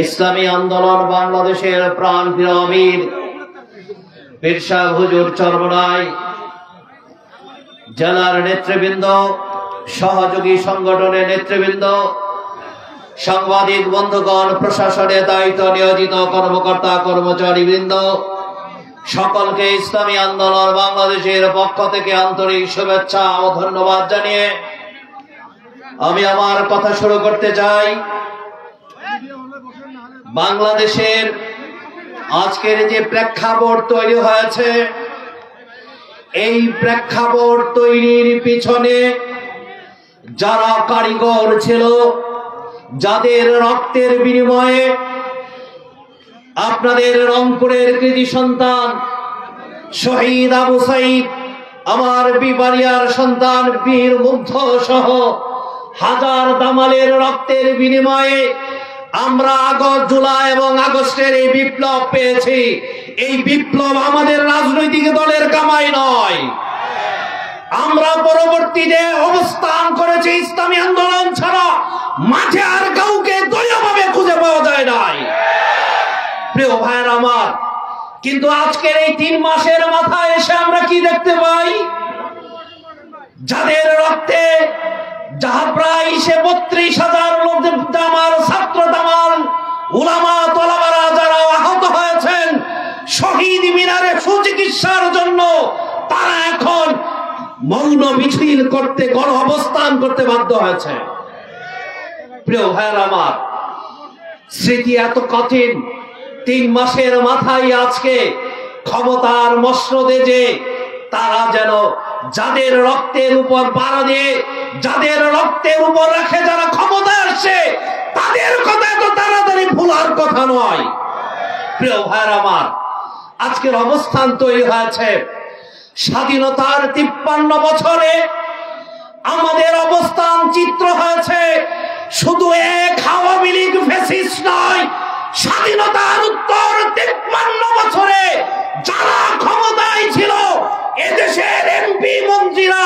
ইসলামী আন্দোলন বাংলাদেশের প্রাণপ্রিয় আমির পীর সাহেব হুজুর চরমনাই, জেলার নেতৃবৃন্দ, সহযোগী সংগঠনের নেতৃবৃন্দ, সাংবাদিক বন্ধুগণ, প্রশাসনের দায়িত্ব নিয়োজিত কর্মকর্তা কর্মচারীবৃন্দ, সকলকে ইসলামী আন্দোলন বাংলাদেশের পক্ষ থেকে আন্তরিক শুভেচ্ছা ও ধন্যবাদ জানিয়ে আমি আমার কথা শুরু করতে চাই। বাংলাদেশের আজকের যে প্রেক্ষাপট তৈরি হয়েছে, এই প্রেক্ষাপট তৈরির পিছনে যারা কারিগর ছিল, যাদের রক্তের বিনিময়ে আপনাদের রংপুরের কৃতি সন্তান শহীদ আবু সাইদ, আমার বিবারিয়ার সন্তান বীর মুগ্ধ সহ হাজার দামালের রক্তের বিনিময়ে আমরা জুলাই এবং আগস্টের এই বিপ্লব পেয়েছি। এই বিপ্লব আমাদের রাজনৈতিক দলের কামাই নয়। আমরা পরবর্তীতে অবস্থান করেছি ইসলামী আন্দোলন ছাড়া মাঠে আর কাউকে দলীয়ভাবে খুঁজে পাওয়া যায় নাই। প্রিয় ভাইয়ের আমার, কিন্তু আজকের এই 3 মাসের মাথায় এসে আমরা কি দেখতে পাই? যাদের রক্তে যাহা প্রায় 32,000 লোক আমার ছাত্র দামাল উলামা তলাবারা যারা আহত হয়েছেন শহীদ মিনারে সুচিকিৎসার জন্য, তারা এখন মৌন মিছিল করতে, গণ অবস্থান করতে বাধ্য হয়েছে। প্রিয় ভাইয়ের আমার, স্মৃতি এত কঠিন। 3 মাসের মাথায় আজকে ক্ষমতার মসনদে যে তারা যেন যাদের রক্তের উপর পাড়া দিয়ে, যাদের রক্তের উপর রেখে যারা ক্ষমতায় আসছে, তাদের কথা এত তাড়াতাড়ি ভুলার কথা নয়। প্রিয় ভাইয়ের আমার, আজকের অবস্থান তৈরি হয়েছে। স্বাধীনতার 53 বছরে আমাদের অবস্থান চিত্র হয়েছে শুধু এক আওয়ামী লীগ ফ্যাসিস্ট নয়, স্বাধীনতার উত্তর 53 বছরে যারা ক্ষমতায় ছিল, এদেশের এমপি মন্ত্রীরা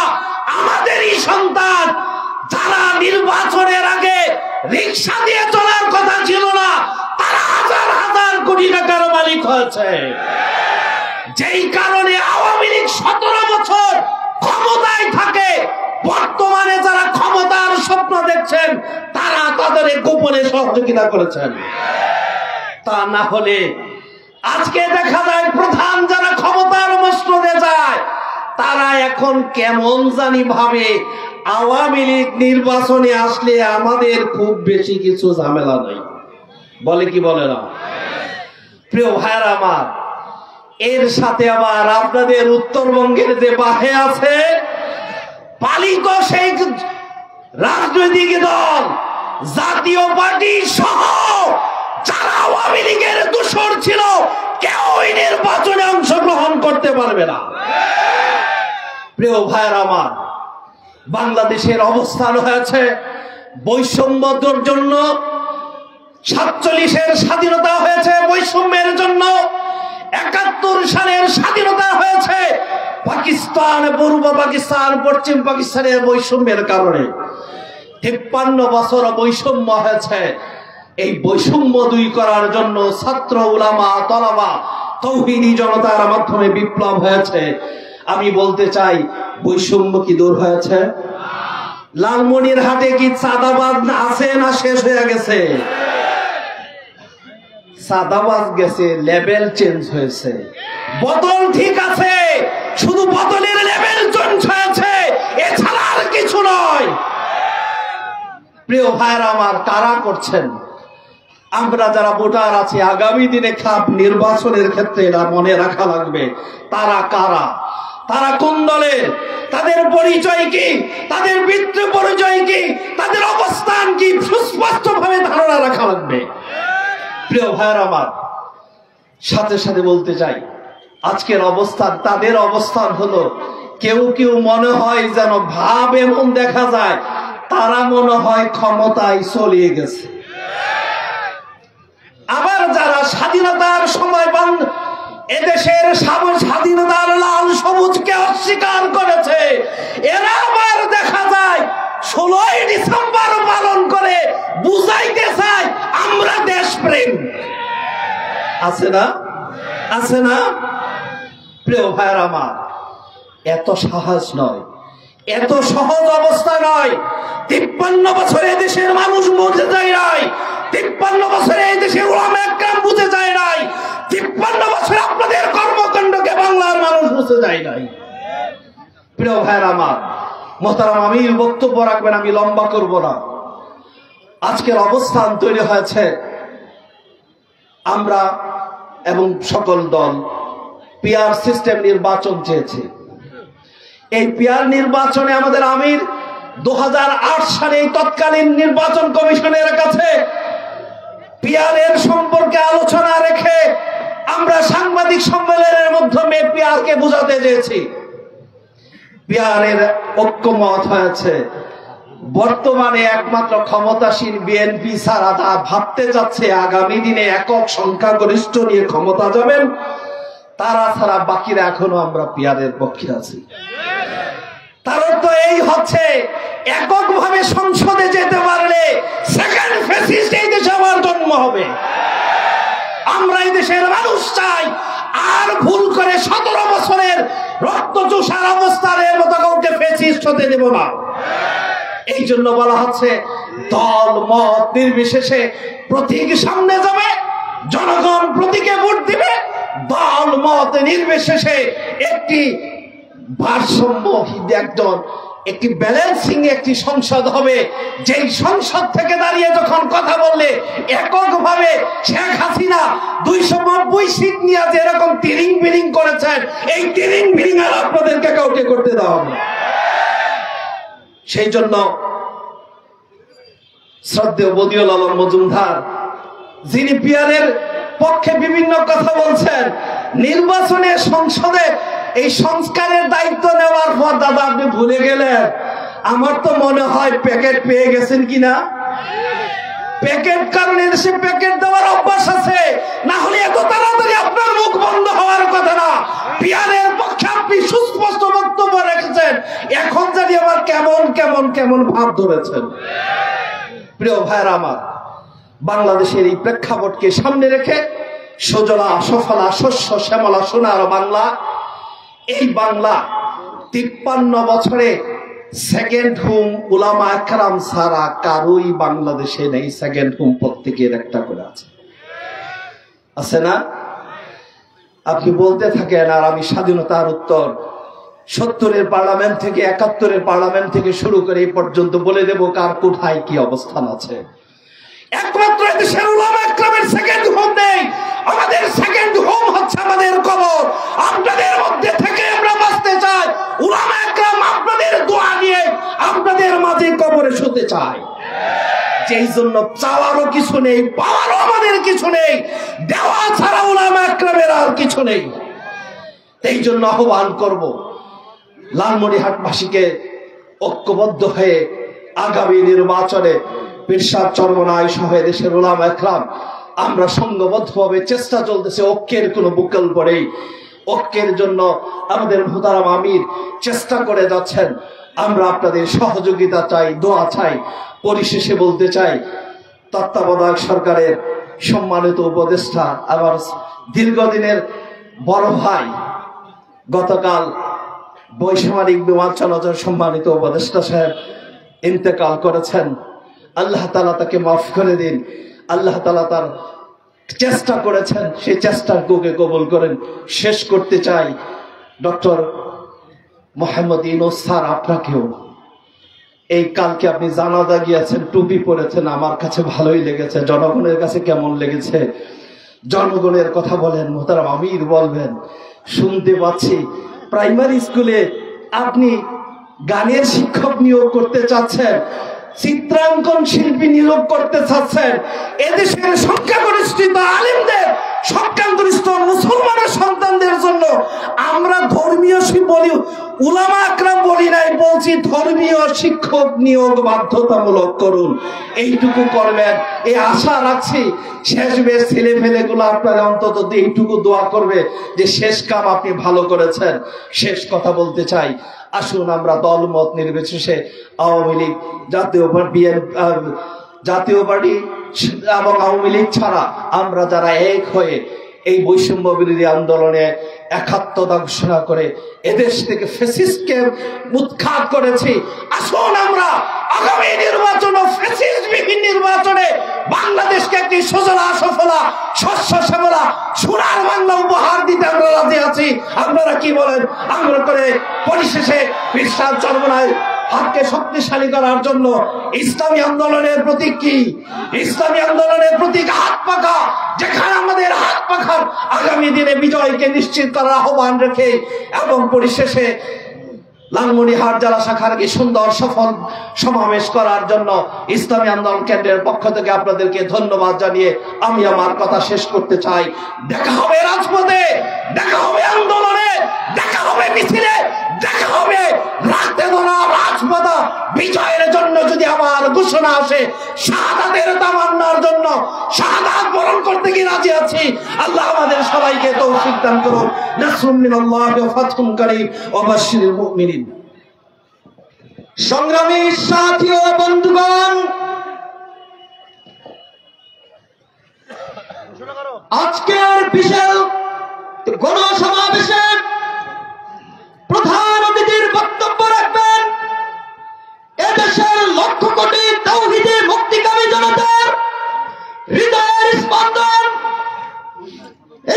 আমাদেরই সন্তান। যারা নির্বাচনের আগে রিক্সা দিয়ে চলার কথা ছিল না, তারা হাজার হাজার কোটি টাকার মালিক হয়েছে। যেই কারণে আওয়ামী লীগ 17 বছর ক্ষমতায় থাকে, বর্তমানে যারা ক্ষমতার স্বপ্ন দেখছেন তারা তাদের গোপনে সহযোগিতা করেছেন। তা না হলে আজকে দেখা যায় প্রধান যারা ক্ষমতার মসনদে যায়, তারা এখন কেমন জানি ভাবে আওয়ামী লীগ নির্বাচনে আসলে আমাদের খুব বেশি কিছু ঝামেলা নাই, বলে কি বলে না? প্রিয় ভাইয়ের আমার, এর সাথে আবার আপনাদের উত্তরবঙ্গের যে বাহে আছে পালিত সেই রাজনৈতিক দল, জাতীয় পার্টি সহ যারা আওয়ামী লীগের দোসর ছিল, কেউ নির্বাচনে অংশগ্রহণ করতে পারবে না। প্রিয় ভাইয়ের আমার, বাংলাদেশের অবস্থান হয়েছে বৈষম্যর জন্য। 47-এর স্বাধীনতা হয়েছে বৈষম্যের জন্য। 71 সালের স্বাধীনতা হয়েছে পাকিস্তান, পূর্ব পাকিস্তান, পশ্চিম পাকিস্তানের বৈষম্যের কারণে। 53 বছর বৈষম্য হয়েছে। এই বৈষম্য দূর করার জন্য ছাত্র, উলামা, তলাবা, তৌহিদি জনতার মাধ্যমে বিপ্লব হয়েছে। আমি বলতে চাই, বৈষম্য কি দূর হয়েছে? লালমনিরহাটে কি চাঁদাবাজ আছে না শেষ হয়ে গেছে? চাঁদাবাজ গেছে, লেভেল চেঞ্জ হয়েছে। বদল ঠিক আছে, শুধু বদলের লেভেল চেঞ্জ হয়েছে, এছাড়া আর কিছু নয়। প্রিয় ভাইরা আমার, কারা করছেন? আমরা যারা ভোটার আছি, আগামী দিনে খাপ নির্বাচনের ক্ষেত্রে এরা মনে রাখা লাগবে তারা কারা, তারা কোন দলের, তাদের পরিচয় কি, তাদের পিতৃ পরিচয় কি, তাদের অবস্থান কি, সুস্পষ্ট ভাবে ধারণা রাখা লাগবে। প্রিয় ভাইয়ের আমার, সাথে সাথে বলতে চাই, আজকের অবস্থান, তাদের অবস্থান হলো, কেউ কেউ মনে হয় যেন ভাব এমন দেখা যায় তারা মনে হয় ক্ষমতায় চলে গেছে। আবার যারা স্বাধীনতার সময় এদেশের স্বাধীনতার লাল সবুজকে অস্বীকার করেছে, এরা আবার দেখা যায় 16ই ডিসেম্বর পালন আছে না? আছে না? প্রিয় ভাইয়ের আমার, এত সহজ নয়, এত সহজ অবস্থা নয়। 53 বছরে দেশের মানুষ বুঝে যায় নাই, 53 বছরে এই দেশের উলামায়ে কেরাম বুঝে যায় নাই, 53 বছরে আপনাদের কর্মকাণ্ডকে বাংলার মানুষ বুঝে যায় নাই। প্রিয় ভাইয়ের আমার, মোহতারাম আমির বক্তব্য রাখবেন, আমি লম্বা করব না। আজকের অবস্থান তৈরি হয়েছে, আমরা এবং সকল দল পিআর সিস্টেম নির্বাচন চেয়েছে। এই পিআর নির্বাচনে আমাদের আমির 2008 সালে তৎকালীন নির্বাচন কমিশনের কাছে পিআর এর সম্পর্কে আলোচনা রেখে আমরা সাংবাদিক সম্মেলনের মাধ্যমে পিআর কে বোঝাতে চেয়েছি। পিআর এর ঐক্যমত হয়েছে, বর্তমানে একমাত্র ক্ষমতাসীন বিএনপি ছাড়া তা ভাবতে যাচ্ছে আগামী দিনে একক সংখ্যাগরিষ্ঠ নিয়ে ক্ষমতা যাবেন, তারা ছাড়া বাকিরা এখনো আমরা পিআরের পক্ষে আছি। তার অর্থ এই হচ্ছে, এককভাবে সংসদে যেতে পারলে সেকেন্ড ফ্যাসিস্ট এই দেশে আবার জন্ম হবে। আমরা এই দেশের মানুষ চাই আর ভুল করে 17 বছরের রক্তচোষার অবস্থার মতো কাউকে ফ্যাসিস্ট হতে দেব না। এই জন্য বলা হচ্ছে, দল মত নির্বিশেষে প্রতীক সামনে যাবে, জনগণ প্রতীকে ভোট দিবে, দল মত নির্বিশেষে একটি ভারসাম্যহীন একটি ব্যালেন্সিং একটি সংসদ হবে, যেই সংসদ থেকে দাঁড়িয়ে যখন কথা বললে এককভাবে শেখ হাসিনা 290 সিট নিয়ে যে এরকম তিরিং বিরিং করেছেন, এই তিরিং বিরিং আর আপনাদেরকে কাউকে করতে দেওয়া হবে। সেই জন্য শ্রদ্ধেয় বদিউল আলম মজুমদার, যিনি পিআরের পক্ষে বিভিন্ন কথা বলছেন, নির্বাচনে সংসদে এই সংস্কারের দায়িত্ব নেওয়ার পর দাদা আপনি ভুলে গেলেন, আমার তো মনে হয় প্যাকেট পেয়ে গেছেন কিনা। প্যাকেট, কারণ এদেশে প্যাকেট দেওয়ার অভ্যাস আছে, না হলে এত তাড়াতাড়ি আপনার মুখ বন্ধ হওয়ার কথা না। পিআরের পক্ষে আপনি সুস্পষ্ট বক্তব্য রেখেছেন, এখন জানি আবার কেমন কেমন কেমন ভাব ধরেছেন। প্রিয় ভাইরা আমার, বাংলাদেশের এই প্রেক্ষাপটকে সামনে রেখে সজলা সফলা শস্য শ্যামলা সোনার বাংলা, এই বাংলা 53 বছরে সেকেন্ড হোম উলামায়ে কেরাম ছাড়া কারোই বাংলাদেশে নেই। সেকেন্ড হোম প্রত্যেকের একটা করে আছে, আছে না? আপনি বলতে থাকেন আর আমি স্বাধীনতার উত্তর 70-এর পার্লামেন্ট থেকে 71-এর পার্লামেন্ট থেকে শুরু করে এই পর্যন্ত বলে দেব কার কোথায় কি অবস্থান আছে। একমাত্র দেশের উলামায়ে কেরামের সেকেন্ড হোম নেই, আমাদের সেকেন্ড হোম হচ্ছে আমাদের কবর। আপনাদের মধ্যে থেকে আমরা বাঁচতে চাই, উলামায়ে কেরাম আপনাদের দোয়া নিয়ে আপনাদের মাঝে কবরে শুতে চাই। যেই জন্য চাওয়ারও কিছু নেই, পাওয়ারও আমাদের কিছু নেই, দেওয়া ছাড়া উলামায়ে কেরামের আর কিছু নেই। এই জন্য আহ্বান করব লালমনিরহাটবাসীকে ঐক্যবদ্ধ হয়ে আগামী নির্বাচনে পীরসাদ চরমনাই সহ দেশের উলামায়ে কেরাম আমরা সংঘবদ্ধভাবে চেষ্টা চলতেছে, ঐক্যের কোনো বিকল্প নেই। ঐক্যের জন্য আমাদের মোহতারাম আমির চেষ্টা করে যাচ্ছেন, আমরা আপনাদের সহযোগিতা চাই, দোয়া চাই। পরিশেষে বলতে চাই, তত্ত্বাবধায়ক সরকারের সম্মানিত উপদেষ্টা, আবার দীর্ঘদিনের বড় ভাই, গতকাল বৈষম্যিক বিমান চলাচল সম্মানিত উপদেষ্টা সাহেব ইন্তেকাল করেছেন। আল্লাহ তাআলা তাকে মাফ করে দিন। আল্লাহ তাআলা তার চেষ্টা করেছেন, সেই চেষ্টার কোকে কবুল করেন। শেষ করতে চাই, ডক্টর মোহাম্মদ ইউনূস স্যার, আপনাকেও এই কালকে আপনি জানাজা গিয়েছেন, টুপি পরেছেন, আমার কাছে ভালোই লেগেছে। জনগণের কাছে কেমন লেগেছে? জনগণের কথা বলেন, মোহতারাম আমির বলবেন। শুনতে পাচ্ছি প্রাইমারি স্কুলে আপনি গানের শিক্ষক নিয়োগ করতে চাচ্ছেন, চিত্রাঙ্কন শিল্পী নিয়োগ করতে চাচ্ছেন। এদেশের সংখ্যাগরিষ্ঠ আলেমদের, সংখ্যাগরিষ্ঠ মুসলমানের সন্তানদের জন্য আমরা ধর্মীয় বলি, উলামায়ে কেরাম বলি নাই, বলছি ধর্মীয় শিক্ষক নিয়োগ বাধ্যতামূলক করুন। এইটুকু করবেন, এই আশা রাখছি। শেষ বেশ ছেলে ফেলেগুলো আপনার অন্তত এইটুকু দোয়া করবে যে শেষ কাম আপনি ভালো করেছেন। শেষ কথা বলতে চাই, আসুন আমরা দলমত নির্বিশেষে আওয়ামী লীগ, জাতীয় পার্টি এবং আওয়ামী লীগ ছাড়া আমরা যারা এক হয়ে এই বৈষম্য বিরোধী আন্দোলনে একাত্মতা ঘোষণা করে এদেশ থেকে ফ্যাসিস্টকে উৎখাত করেছি। আসুন আমরা আগামী নির্বাচন ও ফ্যাসিস্ট বিহীন নির্বাচনে বাংলাদেশকে একটি সুজলা সফলা শস্য শ্যামলা সোনার বাংলা উপহার দিতে আমরা রাজি আছি। আপনারা কি বলেন? আমরা করে পরিশেষে বিশ্বাস চরমনায় হাতকে শক্তিশালী করার জন্য ইসলামী আন্দোলনের প্রতীক কি? ইসলামী আন্দোলনের প্রতীক হাত পাখা। যেখানে আমাদের হাত পাখার আগামী দিনে বিজয়কে নিশ্চিত করার আহ্বান রেখে এবং পরিশেষে লালমনিরহাট জেলা শাখার কি সুন্দর সফল সমাবেশ করার জন্য ইসলামী আন্দোলন কেন্দ্রের পক্ষ থেকে আপনাদেরকে ধন্যবাদ জানিয়ে আমি আমার কথা শেষ করতে চাই। দেখা হবে রাজপথে, দেখা হবে আন্দোলনে, দেখা হবে মিছিলে, দেখা হবে রাতে ধরা রাজপথে। বিজয়ের জন্য যদি আমার ঘোষণা আসে, শাহাদাতের তামান্নার জন্য শাহাদাত বরণ করতে কি রাজি আছি। আল্লাহ আমাদের সবাইকে তৌফিক দান করুন। নাসরুম মিনাল্লাহি ওয়া ফাতহুন কারীম ওয়া বাশশিরিল মুমিনিন। সংগ্রামী সাথী ও বন্ধুগণ, আজকের বিশাল গণসমাবেশে প্রধান অতিথির বক্তব্য রাখবেন এদেশের লক্ষ কোটি তাওহীদী মুক্তিকামী জনতার হৃদয়ের স্পন্দন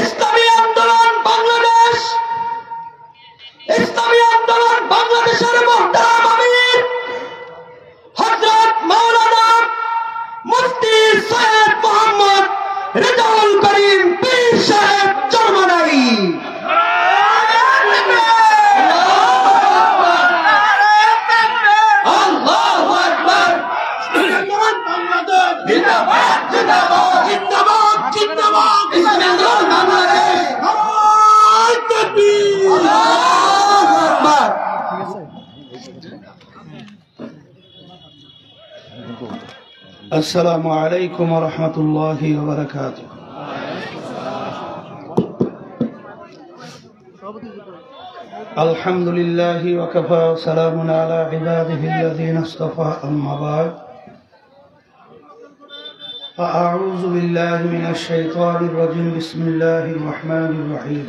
ইসলামী আন্দোলন বাংলাদেশ, ইসলামী আন্দোলন বাংলাদেশের মুহতারাম আমির হযরত মাওলানা মুফতি সৈয়দ মোহাম্মদ রেজাউল করিম পীর সাহেব চরমনাই। আল্লাহু আকবার। জিন্দাবাদ জিন্দাবাদ জিন্দাবাদ জিন্দাবাদ ইসলামী আন্দোলন বাংলাদেশ। নারায়ে তাকবীর। আল্লাহু আকবার। السلام عليكم ورحمة الله وبركاته. الحمد لله وكفى سلام على عباده الذين اصطفى أما بعد فأعوذ بالله من الشيطان الرجيم بسم الله الرحمن الرحيم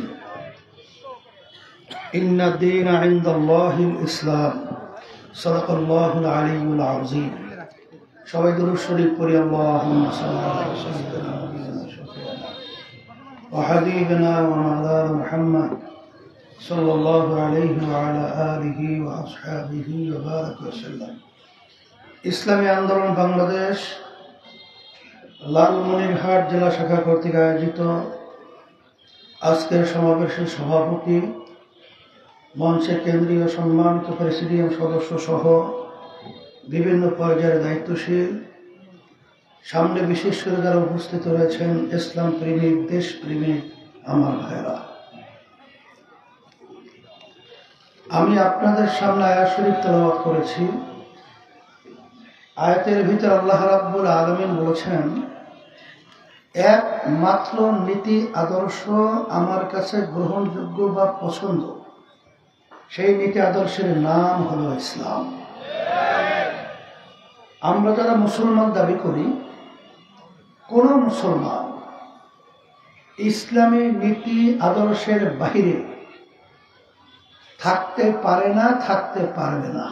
إن الدين عند الله الإسلام صدق الله العلي العظيم. সবাই দুরূদ শরীফ পড়ি। আল্লাহুম্মা সাল্লি আলা সাইয়্যিদিনা ওয়া হাবিবিনা ওয়া মাওলানা মুহাম্মদ সাল্লাল্লাহু আলাইহি ওয়া আলা আলিহি ওয়া আসহাবিহি ওয়া বারাক ওয়া সাল্লাম। ইসলামী আন্দোলন বাংলাদেশ লালমনিরহাট জেলা শাখা কর্তৃক আয়োজিত আজকের সমাবেশের সভাপতি, মঞ্চের কেন্দ্রীয় সম্মানিত প্রেসিডিয়াম সদস্য সহ বিভিন্ন পর্যায়ের দায়িত্বশীল, সামনে বিশেষ করে যারা উপস্থিত রয়েছেন ইসলাম প্রেমিক, দেশ প্রেমিক আমার ভাইরা, আমি আপনাদের সামনে আয়াত শরীফ তেলাওয়াত করেছি। আয়াতের ভিতর আল্লাহ রাব্বুল আলামিন বলেছেন, একমাত্র নীতি আদর্শ আমার কাছে গ্রহণযোগ্য বা পছন্দ, সেই নীতি আদর্শের নাম হলো ইসলাম। আমরা যারা মুসলমান দাবি করি, কোন মুসলমান ইসলামী নীতি আদর্শের বাহিরে থাকতে পারে না, থাকতে পারবে না।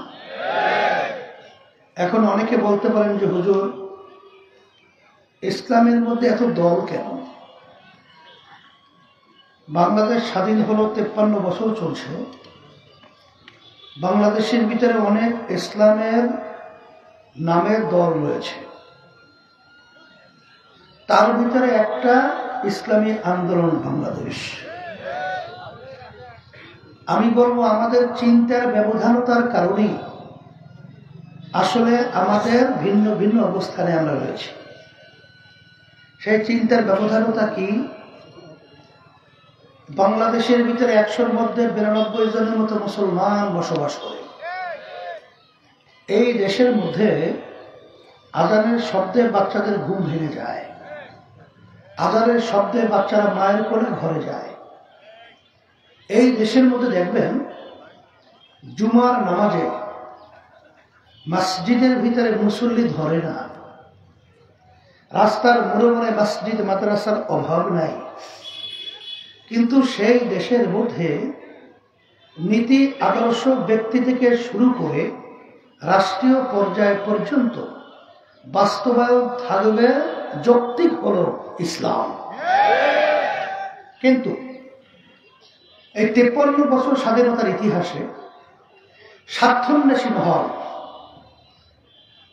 এখন অনেকে বলতে পারেন যে হুজুর, ইসলামের মধ্যে এত দল কেন? বাংলাদেশ স্বাধীন হলো 53 বছর চলছে। বাংলাদেশের ভিতরে অনেক ইসলামের নামের দল রয়েছে, তার ভিতরে একটা ইসলামী আন্দোলন বাংলাদেশ। আমি বলবো আমাদের চিন্তার ব্যবধানতার কারণেই আসলে আমাদের ভিন্ন ভিন্ন অবস্থানে আমরা রয়েছি। সেই চিন্তার ব্যবধানতা কি? বাংলাদেশের ভিতরে 100-র মধ্যে 92 জনের মতো মুসলমান বসবাস করে। এই দেশের মধ্যে আজানের শব্দে বাচ্চাদের ঘুম ভেঙে যায়, আজানের শব্দে বাচ্চারা মায়ের কোলে ঘরে যায়। এই দেশের মধ্যে দেখবেন জুমার নামাজে মসজিদের ভিতরে মুসল্লি ধরে না, রাস্তার মোড়ে মোড়ে মসজিদ মাদ্রাসার অভাব নাই, কিন্তু সেই দেশের মধ্যে নীতি আদর্শ ব্যক্তি থেকে শুরু করে রাষ্ট্রীয় পর্যায় পর্যন্ত বাস্তবায়ন থাকবে, যৌক্তিক হলো ইসলাম। কিন্তু এই 53 বছর স্বাধীনতার ইতিহাসে স্বার্থান্বেষী মহল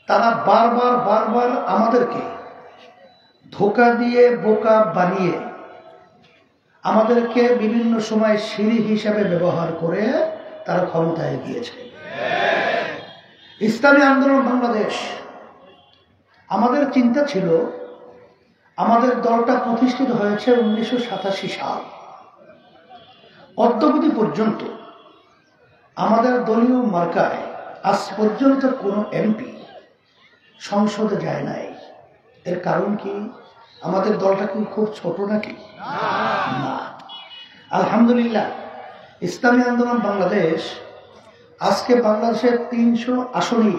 তারা বারবার আমাদেরকে ধোঁকা দিয়ে বোকা বানিয়ে আমাদেরকে বিভিন্ন সময় সিঁড়ি হিসাবে ব্যবহার করে তারা ক্ষমতায় গিয়েছে। ইসলামী আন্দোলন বাংলাদেশ, আমাদের চিন্তা ছিল, আমাদের দলটা প্রতিষ্ঠিত হয়েছে 1987 সাল, অদ্যাবধি পর্যন্ত আমাদের দলীয় মার্কায় আজ পর্যন্ত কোনো এমপি সংসদে যায় নাই। এর কারণ কি? আমাদের দলটা কি খুব ছোট নাকি? না। আলহামদুলিল্লাহ, ইসলামী আন্দোলন বাংলাদেশ আজকে বাংলাদেশের 300 আসনে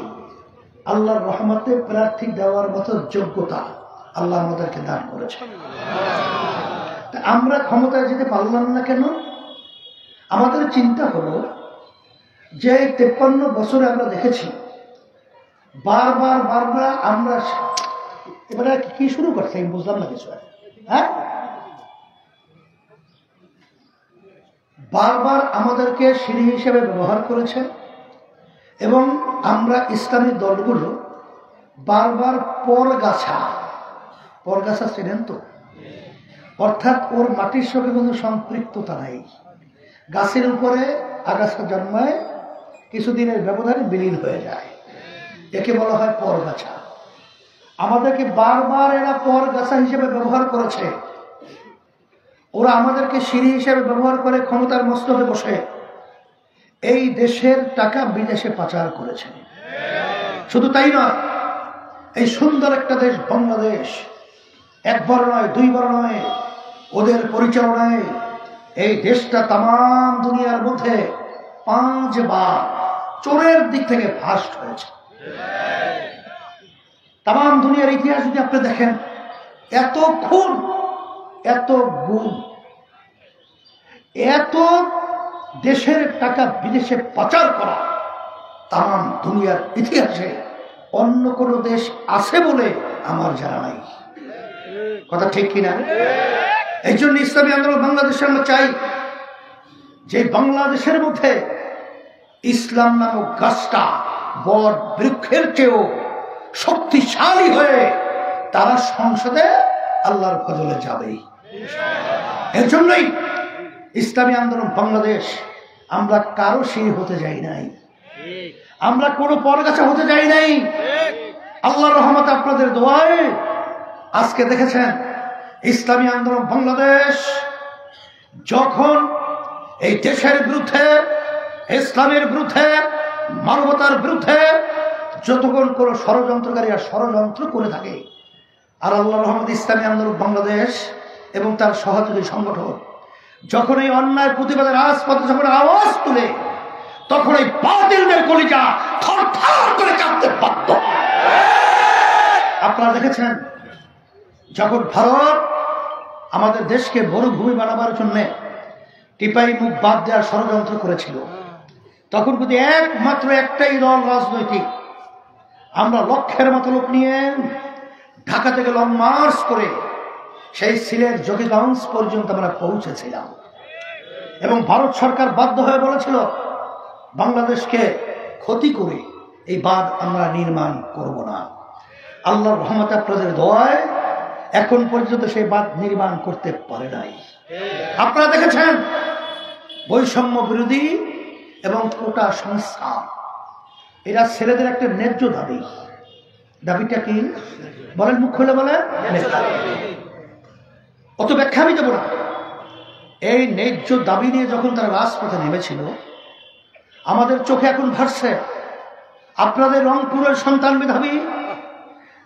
আল্লাহর রহমতে প্রার্থী দেওয়ার মতো যোগ্যতা আল্লাহ আমাদেরকে দান করেছে। আমরা ক্ষমতায় যেতে পারলাম না কেন? আমাদের চিন্তা হলো যে 53 বছরে আমরা দেখেছি বারবার আমরা, এবারে কি শুরু করছে আমি বুঝলাম না কিছু। হ্যাঁ, বারবার আমাদেরকে সিঁড়ি হিসেবে ব্যবহার করেছে এবং আমরা ইসলামী দলগুলো বারবার পরগাছা চেনেন তো, অর্থাৎ ওর মাটির সঙ্গে কোনো সম্পৃক্ততা নাই। গাছের উপরে আগাছা জন্মায়, কিছুদিনের ব্যবধানে বিলীন হয়ে যায়, একে বলা হয় পরগাছা। আমাদেরকে বারবার এরা পরগাছা হিসেবে ব্যবহার করেছে। ওরা আমাদেরকে সিঁড়ি হিসেবে ব্যবহার করে ক্ষমতার মস্তকে বসে এই দেশের টাকা বিদেশে পাচার করেছে। শুধু তাই নয়, এই সুন্দর একটা দেশ বাংলাদেশ একবার নয়, দুইবার নয়, ওদের পরিচালনায় এই দেশটা তাম দুনিয়ার মধ্যে 5 বার চোরের দিক থেকে ফার্স্ট হয়েছে। তাম দুনিয়ার ইতিহাস যদি আপনি দেখেন, এত খুন, এত গুম, এত দেশের টাকা বিদেশে পাচার করা তাম দুনিয়ার ইতিহাসে অন্য কোন দেশ আছে বলে আমার জানা নাই। কথা ঠিক কিনা? এই জন্য ইসলামী আন্দোলন বাংলাদেশে আমরা চাই যে বাংলাদেশের মধ্যে ইসলাম নামক গাছটা বট বৃক্ষের চেয়েও শক্তিশালী হয়ে তারা সংসদে আল্লাহর ফজলে যাবে। এর জন্যই ইসলামী আন্দোলন বাংলাদেশ আমরা কারো সিঁড়ি হতে যাই নাই, আমরা কোনো পরগাছা হতে যাই নাই। আল্লাহর রহমতে আপনাদের দোয়ায় আজকে দেখেছেন ইসলামী আন্দোলন বাংলাদেশ যখন এই দেশের বিরুদ্ধে, ইসলামের বিরুদ্ধে, মানবতার বিরুদ্ধে যতক্ষণ কোন ষড়যন্ত্রকারীরা ষড়যন্ত্র করে থাকে, আর আল্লাহর রহমতে ইসলামী আন্দোলন বাংলাদেশ এবং তার সহযোগী সংগঠন যখন এই অন্যায় প্রতিবাদের রাজপথে যখন আওয়াজ তুলে, তখন এই বাতিলদের কলিজা থরথর করে কাঁপতে বাধ্য। আপনারা দেখেছেন যখন ভারত আমাদের দেশকে মরুভূমি বানাবার জন্য টিপাই মুখ বাদ দেওয়ার ষড়যন্ত্র করেছিল, তখন যদি একমাত্র একটাই দল রাজনৈতিক, আমরা লক্ষের মতো লোক নিয়ে ঢাকা থেকে লং মার্চ করে সেই সিলেট জকিগঞ্জ পর্যন্ত আমরা পৌঁছেছিলাম এবং ভারত সরকার বাধ্য হয়ে বলেছিল বাংলাদেশকে ক্ষতি করে এই বাঁধ আমরা নির্মাণ করব না। আল্লাহর রহমতে আপনাদের দোয়ায় এখন পর্যন্ত সেই বাঁধ নির্মাণ করতে পারে নাই। আপনারা দেখেছেন বৈষম্য বিরোধী এবং কোটা সংস্কার, এরা ছেলেদের একটা ন্যায্য দাবি। দাবিটা কি বলেন? মুখ খুলে বলেন। অত ব্যাখ্যা আমি দেব না। এই ন্যায্য দাবি নিয়ে যখন তারা রাজপথে নেমেছিল, আমাদের চোখে এখন ভাসছে আপনাদের রংপুরের সন্তান মেধাবী,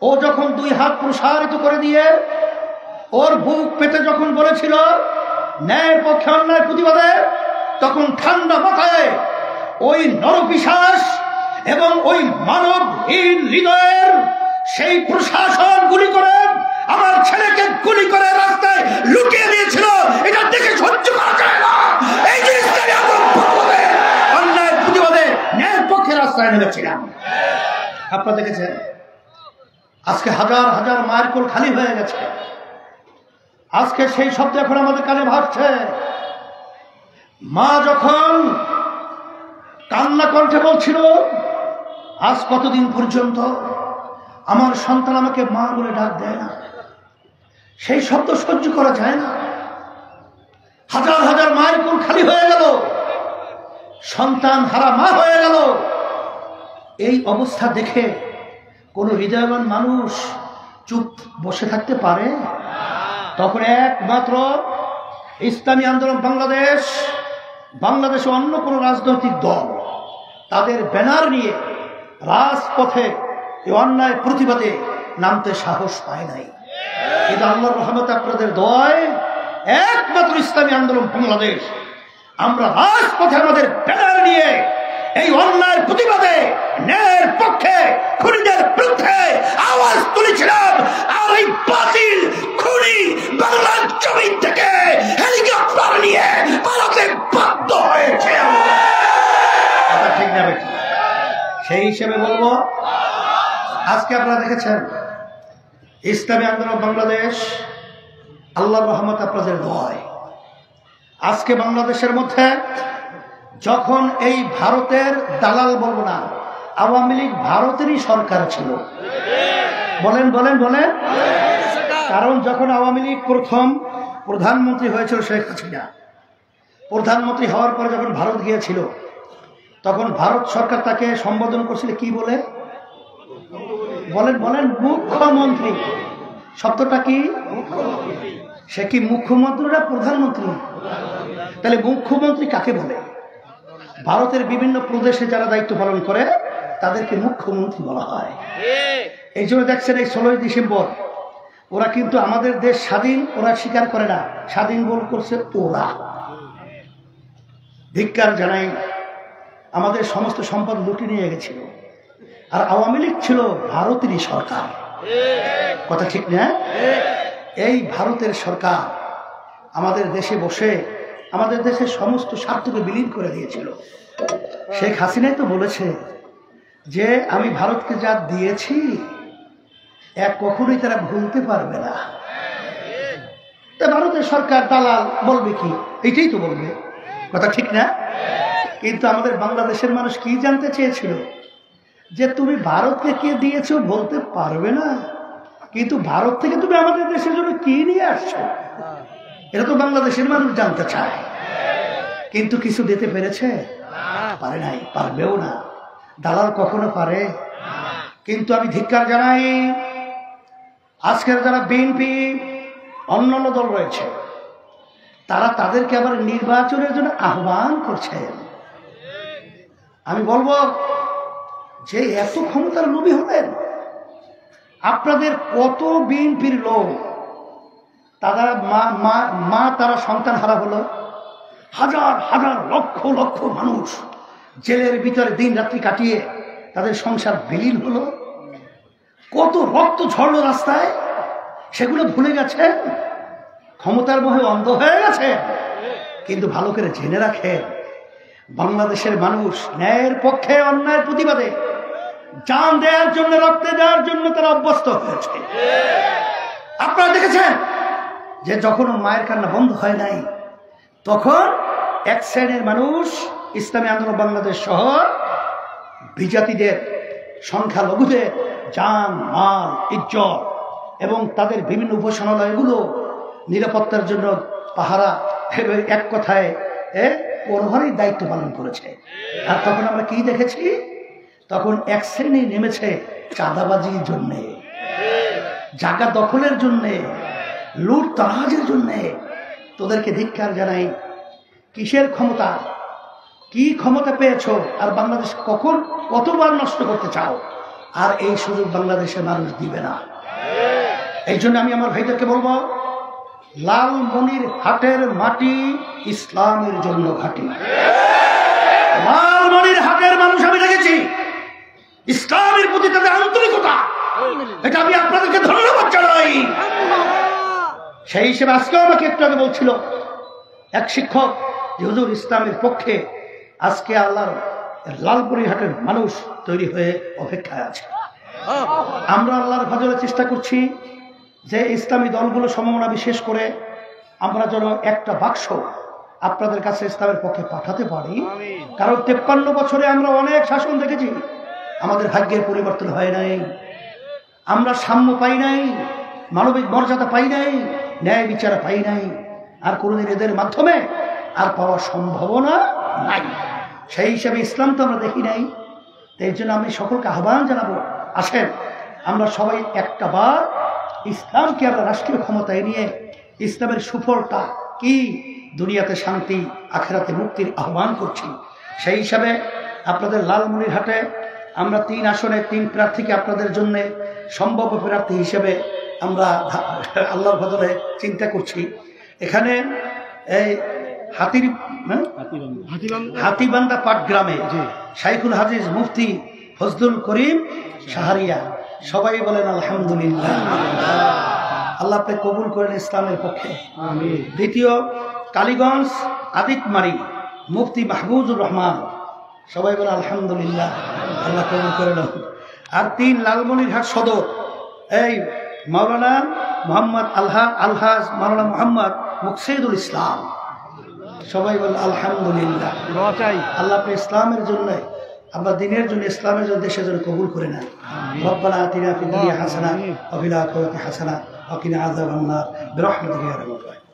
ও যখন 2 হাত প্রসারিত করে দিয়ে ওর বুক পেতে যখন বলেছিল ন্যায়ের পক্ষে অন্যায় প্রতিবাদে, তখন ঠান্ডা মাথায় ওই নরপিশাচ এবং ওই মানবহীন হৃদয়ের সেই প্রশাসন গুলি করে আমার ছেলেকে গুলি করে রাস্তায় লুকিয়ে দিয়েছিল। এটা দেখে সহ্য রাস্তায় নেমেছিলাম। আপনারা দেখেছেন আজকে হাজার হাজার মায়ের কোল খালি হয়ে গেছে। আজকে সেই শব্দ এখন আমাদের কানে ভাবছে। মা যখন কান্না কণ্ঠে বলছিল, আজ কতদিন পর্যন্ত আমার সন্তান আমাকে মা বলে ডাক দেয় না, সেই শব্দ সহ্য করা যায় না। হাজার হাজার মায়ের কোল খালি হয়ে গেল, সন্তান হারা মা হয়ে গেল। এই অবস্থা দেখে কোন হৃদয়বান মানুষ চুপ বসে থাকতে পারে? তখন একমাত্র ইসলামী আন্দোলন বাংলাদেশে অন্য কোন রাজনৈতিক দল তাদের ব্যানার নিয়ে রাজপথে এই অন্যায় প্রতিবাদে নামতে সাহস পায় নাই। কিন্তু আল্লাহর রহমতে আপনাদের দোয়ায় একমাত্র ইসলামী আন্দোলন বাংলাদেশ আমরা রাজপথে আমাদের ব্যানার নিয়ে এই অন্যায়ের প্রতিবাদে ন্যায়ের পক্ষে খুনিদের বিরুদ্ধে আওয়াজ তুলেছিলাম। আর এই বাতিল খুনি বাংলার জমিন থেকে হেলিকপ্টার নিয়ে পালাতে বাধ্য হয়েছে। ঠিক না বেটি? সেই হিসেবে বলবো, আজকে আপনারা দেখেছেন ইসলামী আন্দোলন বাংলাদেশ আল্লাহর রহমত আপনাদের দোয়ায় আজকে বাংলাদেশের মধ্যে যখন এই ভারতের দালাল বলবো না, আওয়ামী লীগ ভারতেরই সরকার ছিল। বলেন বলেন বলেন। কারণ যখন আওয়ামী লীগ প্রথম প্রধানমন্ত্রী হয়েছিল শেখ হাসিনা, প্রধানমন্ত্রী হওয়ার পরে যখন ভারত গিয়েছিল তখন ভারত সরকার তাকে সম্বোধন করছিল কি বলে? বলেন বলেন মুখ্যমন্ত্রী। শব্দটা কি? সে কি মুখ্যমন্ত্রী না প্রধানমন্ত্রী? তাহলে মুখ্যমন্ত্রী কাকে বলে? ভারতের বিভিন্ন প্রদেশে যারা দায়িত্ব পালন করে তাদেরকে মুখ্যমন্ত্রী বলা হয়। এই জন্য দেখছেন এই 16ই ডিসেম্বর ওরা কিন্তু আমাদের দেশ স্বাধীন ওরা স্বীকার করে না, স্বাধীন বল করছে ওরা। ধিক্কার জানাই, আমাদের সমস্ত সম্পদ লুটে নিয়ে গেছিল। আর আওয়ামী লীগ ছিল ভারতেরই সরকার। কথা ঠিক না? এই ভারতের সরকার আমাদের দেশে বসে আমাদের দেশের সমস্ত স্বার্থকে বিলীন করে দিয়েছিল। শেখ হাসিনাই তো বলেছে যে আমি ভারতকে যা দিয়েছি এক কখনোই তারা ভুলতে পারবে না। তা ভারতের সরকার দালাল বলবে কি? এইটাই তো বলবে। কথা ঠিক না? কিন্তু আমাদের বাংলাদেশের মানুষ কি জানতে চেয়েছিল যে তুমি ভারতকে কে দিয়েছো বলতে পারবে না, কিন্তু ভারত থেকে তুমি আমাদের দেশের জন্য কি নিয়ে আসছো এটা তো বাংলাদেশের মানুষ জানতে চায়। কিন্তু কিছু দিতে পেরেছে? পারে নাই, পারবেও না। দালাল কখনো পারে? কিন্তু আমি ধিক্কার জানাই আজকের যারা বিএনপি অন্যান্য দল রয়েছে তারা তাদেরকে আবার নির্বাচনের জন্য আহ্বান করছে। আমি বলবো যে এত ক্ষমতার লোভী হলেন আপনাদের কত বিএনপির লোক তারা মা তারা সন্তান হারা হলো, হাজার হাজার লক্ষ লক্ষ মানুষ জেলের ভিতরে দিন রাত্রি কাটিয়ে তাদের সংসার বিলীন হলো, কত রক্ত ঝরলো রাস্তায়, সেগুলো ভুলে গেছে, ক্ষমতার মোহে অন্ধ হয়ে গেছে। কিন্তু ভালো করে জেনে রাখেন বাংলাদেশের মানুষ ন্যায়ের পক্ষে অন্যায়ের প্রতিবাদে জান দেওয়ার জন্য রক্ত দেওয়ার জন্য তারা অভ্যস্ত হয়েছে। আপনারা দেখেছেন যে যখন মায়ের কান্না বন্ধ হয় নাই তখন এক শ্রেণীর মানুষ ইসলামী আন্দোলন বাংলাদেশ সহ বিজাতিদের সংখ্যালঘুদের জান মাল ইজ্জত এবং তাদের বিভিন্ন উপাসনালয়গুলো নিরাপত্তার জন্য পাহারা এক কথায় প্রহরীর দায়িত্ব পালন করেছে। আর তখন আমরা কি দেখেছি? তখন এক শ্রেণী নেমেছে চাঁদাবাজির জন্যে, জায়গা দখলের জন্যে, লুট তারাজের জন্যে। তোদেরকে ধিক্কার জানাই। কিসের ক্ষমতা? কি ক্ষমতা পেয়েছো? আর বাংলাদেশ কখন কতবার নষ্ট করতে চাও? আর এই সুযোগ বাংলাদেশের মানুষ দিবে না। এই জন্য আমি আমার ভাইদেরকে বলবো, লালমনির হাটের মাটি ইসলামের জন্য ঘাঁটি। লালমনির হাটের মানুষ আমি দেখেছি ইসলামের প্রতি তাদের আন্তরিকতা, এটা আমি আপনাদেরকে ধন্যবাদ জানাই। সেই হিসেবে আজকেও আমাকে একটু আগে বলছিল এক শিক্ষক যে হুজুর ইসলামের পক্ষে আজকে আল্লাহর লালপুরিহাটের মানুষ তৈরি হয়ে অপেক্ষায় আছে। আমরা আল্লাহর ফজলে চেষ্টা করছি যে ইসলামী দলগুলো সম্ভাবনা বিশেষ করে আমরা যেন একটা বাক্স আপনাদের কাছে ইসলামের পক্ষে পাঠাতে পারি। কারণ 53 বছরে আমরা অনেক শাসন দেখেছি, আমাদের ভাগ্যের পরিবর্তন হয় নাই, আমরা সাম্য পাই নাই, মানবিক মর্যাদা পাই নাই, ন্যায় বিচার পাই নাই, আর কোনোদিন এদের মাধ্যমে আর পাওয়ার সম্ভাবনা নাই। সেই হিসাবে ইসলাম তো আমরা দেখি নাই। এই জন্য আমি সকলকে আহ্বান জানাবো, আসেন আমরা সবাই একটা বার ইসলামকে আমরা রাষ্ট্রীয় ক্ষমতায় নিয়ে ইসলামের সুফলটা কি, দুনিয়াতে শান্তি আখেরাতে মুক্তির আহ্বান করছি। সেই হিসাবে আপনাদের লালমনিরহাটে আমরা 3 আসনে 3 প্রার্থীকে আপনাদের জন্য সম্ভাব্য প্রার্থী হিসেবে আমরা আল্লাহর ফজলে চিন্তা করছি। এখানে এই হাতিবান্ধা পাটগ্রামে শাইখুল হাদিস মুফতি ফজলুল করিম শাহরিয়া, সবাই বলেন আলহামদুলিল্লাহ। আল্লাহ আপনি কবুল করেন ইসলামের পক্ষে। দ্বিতীয় কালীগঞ্জ আদিতমারি মুফতি মাহবুবুর রহমান, সবাই বলেন আলহামদুলিল্লাহ, আল্লাহ কবুল করেন। আর 3 লালমনিরহাট সদর এই মাওলানা মোহাম্মদ আলহাজ মাওলানা মোহাম্মদ মুকসিদুল ইসলাম, সবাই বলেন আলহামদুলিল্লাহ। আল্লাহ আপনি ইসলামের জন্য, আমরা দিনের জন্য, ইসলামের জন্য, দেশের জন্য কবুল করে নেন। রব্বানা আতিনা ফিদ দুনিয়া হাসানাহ ওয়া ফিল আখিরাতি হাসানাহ ওয়া কিনা আযাবান নার বিরহমাতিকা ইয়া আরহামার রাহিমিন।